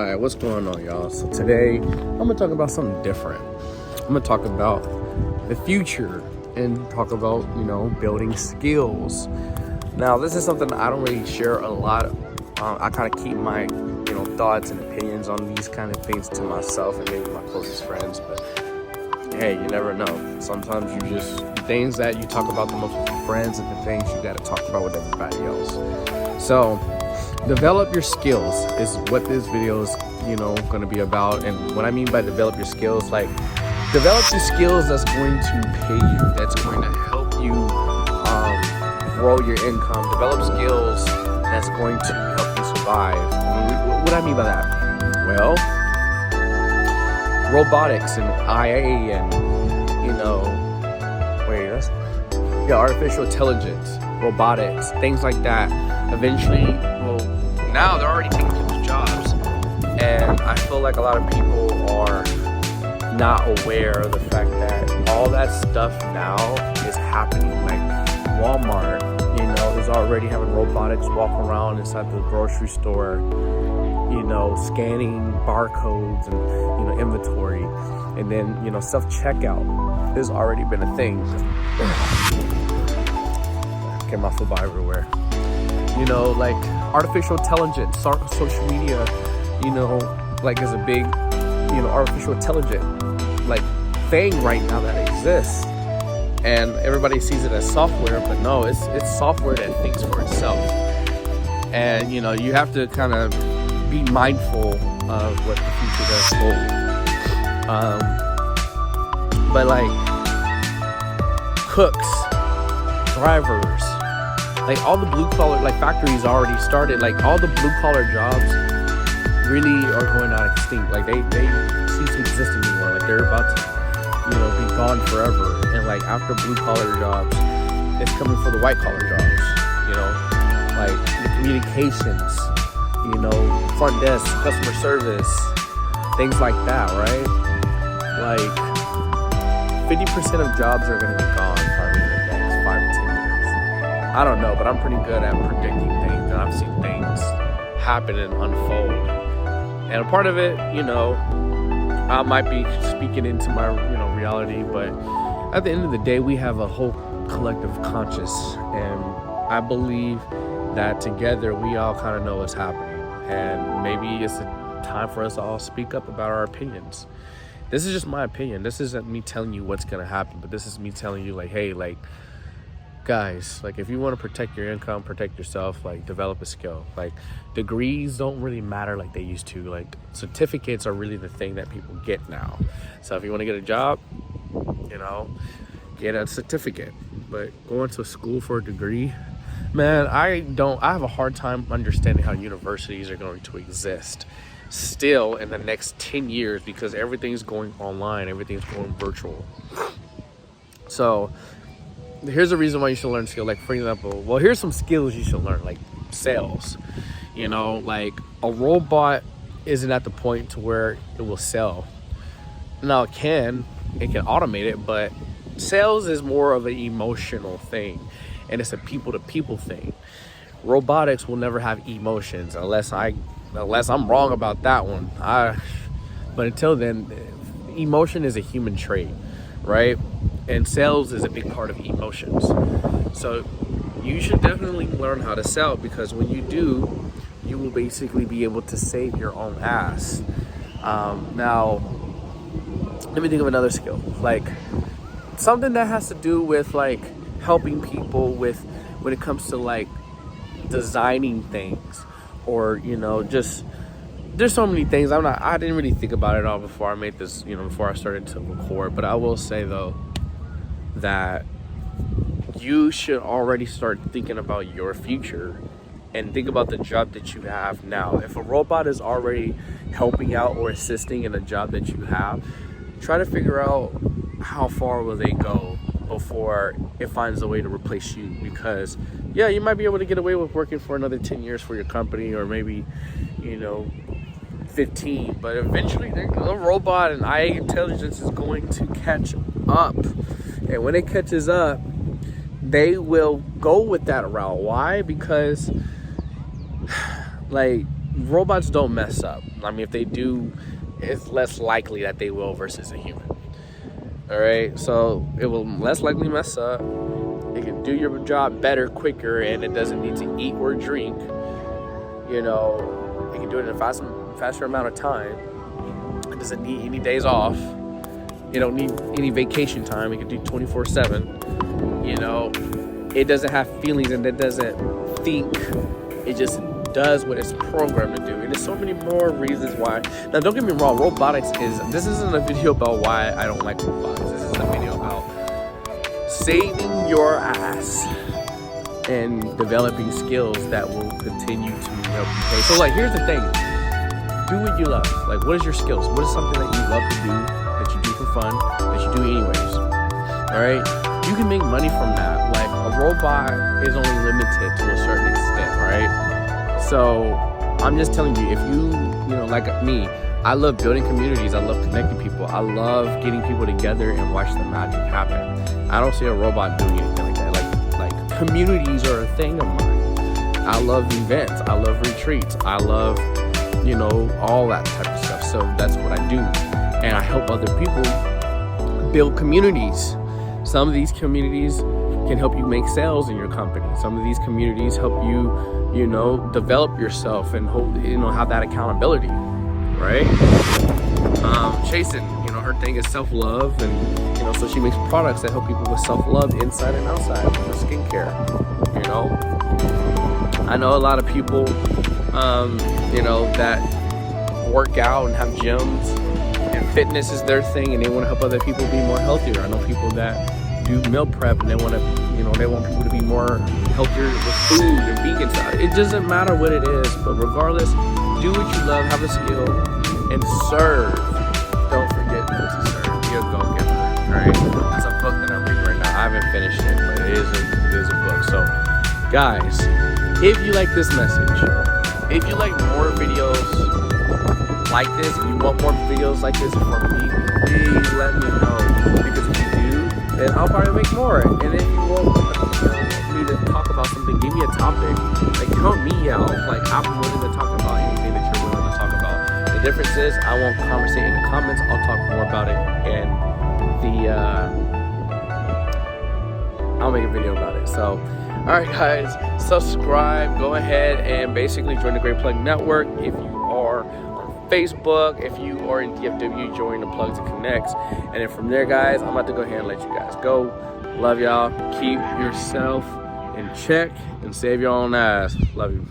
Alright, what's going on, y'all? So today, I'm gonna talk about something different. I'm gonna talk about the future and talk about, building skills. Now, this is something I don't really share a lot. I kind of keep my, thoughts and opinions on these kind of things to myself and maybe my closest friends. But hey, you never know. Sometimes the things that you talk about the most with your friends and the things you gotta talk about with everybody else. So, develop your skills is what this video is, going to be about. And what I mean by develop your skills, develop the skills that's going to pay you, that's going to help you grow your income. Develop skills that's going to help you survive. What do I mean by that? Well, robotics and IA and, artificial intelligence, robotics, things like that. Eventually, now they're already taking people's jobs. And I feel like a lot of people are not aware of the fact that all that stuff now is happening. Like Walmart, is already having robotics walk around inside the grocery store, scanning barcodes and, inventory. And then, self-checkout has already been a thing. Get my football everywhere. Artificial intelligence, social media, is a big, artificial intelligence, thing right now that exists. And everybody sees it as software, but no, it's software that thinks for itself. And, you have to kind of be mindful of what the future does hold. But cooks, drivers, all the blue collar factories already started. All the blue collar jobs really are going out extinct. They cease to exist anymore. They're about to be gone forever. And after blue collar jobs, it's coming for the white collar jobs. The communications, front desk, customer service, things like that, right? 50% of jobs are going to be gone probably in the next 5 to 10 years. I don't know, but I'm pretty good at predicting things, and I've seen things happen and unfold. And a part of it, I might be speaking into my, reality, but at the end of the day, we have a whole collective conscious, and I believe that together we all kind of know what's happening, and maybe it's a time for us to all speak up about our opinions. This is just my opinion. This isn't me telling you what's gonna happen, but this is me telling you, hey, guys, if you want to protect your income, protect yourself, develop a skill. Degrees don't really matter like they used to. Certificates are really the thing that people get now. So if you want to get a job, get a certificate. But going to school for a degree, man, I have a hard time understanding how universities are going to exist still in the next 10 years because everything's going online, everything's going virtual. So here's the reason why you should learn skill. For example, here's some skills you should learn, sales. A robot isn't at the point to where it will sell. Now it can automate it, but sales is more of an emotional thing, and it's a people-to-people thing. Robotics will never have emotions unless I'm wrong about that one. But until then, emotion is a human trait, right? And sales is a big part of emotions. So you should definitely learn how to sell, because when you do, you will basically be able to save your own ass. Now, let me think of another skill, something that has to do with helping people with when it comes to designing things, or just there's so many things. I didn't really think about it all before I made this, before I started to record. But I will say though that you should already start thinking about your future and think about the job that you have now. If a robot is already helping out or assisting in a job that you have, try to figure out how far will they go before it finds a way to replace you. Because you might be able to get away with working for another 10 years for your company, or maybe 15, but eventually the robot and AI intelligence is going to catch up. And when it catches up, they will go with that route. Why? Because robots don't mess up. I mean, if they do, it's less likely that they will versus a human. All right, so it will less likely mess up. It can do your job better, quicker, and it doesn't need to eat or drink. You know, it can do it in a faster amount of time. It doesn't need any days off. You don't need any vacation time. It can do 24/7. You know, it doesn't have feelings and it doesn't think. It just does what it's programmed to do. And there's so many more reasons why. Now, don't get me wrong, this isn't a video about why I don't like robotics. This is a video about saving your ass and developing skills that will continue to help you pay. So, like, here's the thing. Do what you love. Like, what is your skills? What is something that you love to do, that you do for fun, that you do anyways? All right? You can make money from that. Like, a robot is only limited to a certain extent, right? So I'm just telling you, if you know, like me, I love building communities. I love connecting people. I love getting people together and watch the magic happen. I don't see a robot doing anything like that. Like communities are a thing of mine. I love events. I love retreats. I love, you know, all that type of stuff. So that's what I do. And I help other people build communities. Some of these communities can help you make sales in your company. Some of these communities help you, you know, develop yourself and hold, you know, have that accountability, right? Chasen, you know, her thing is self-love, and you know, so she makes products that help people with self-love inside and outside for skincare. You know, I know a lot of people, you know, that work out and have gyms, and fitness is their thing, and they want to help other people be more healthier. I know people that do meal prep and they want to, you know, they want people to be more healthier with food and vegan stuff. It doesn't matter what it is, but regardless, do what you love, have a skill, and serve. Don't forget to serve. Be a go-getter. All right, that's a book that I'm reading right now. I haven't finished it, but it is a book. So, guys, if you like this message, if you like more videos like this, if you want more videos like this from me, please let me know, because if you do, then I'll probably make more. And if you want me to talk about something, give me a topic. Like, help me out. Like, I'm willing to talk about anything that you're willing to talk about. The difference is, I won't conversate in the comments. I'll talk more about it, and I'll make a video about it. So, all right, guys, subscribe. Go ahead and basically join the Great Plug Network. If you are on Facebook, if you are in DFW, join the Plugs and Connects. And then from there, guys, I'm about to go ahead and let you guys go. Love y'all. Keep yourself in check and save your own ass. Love you.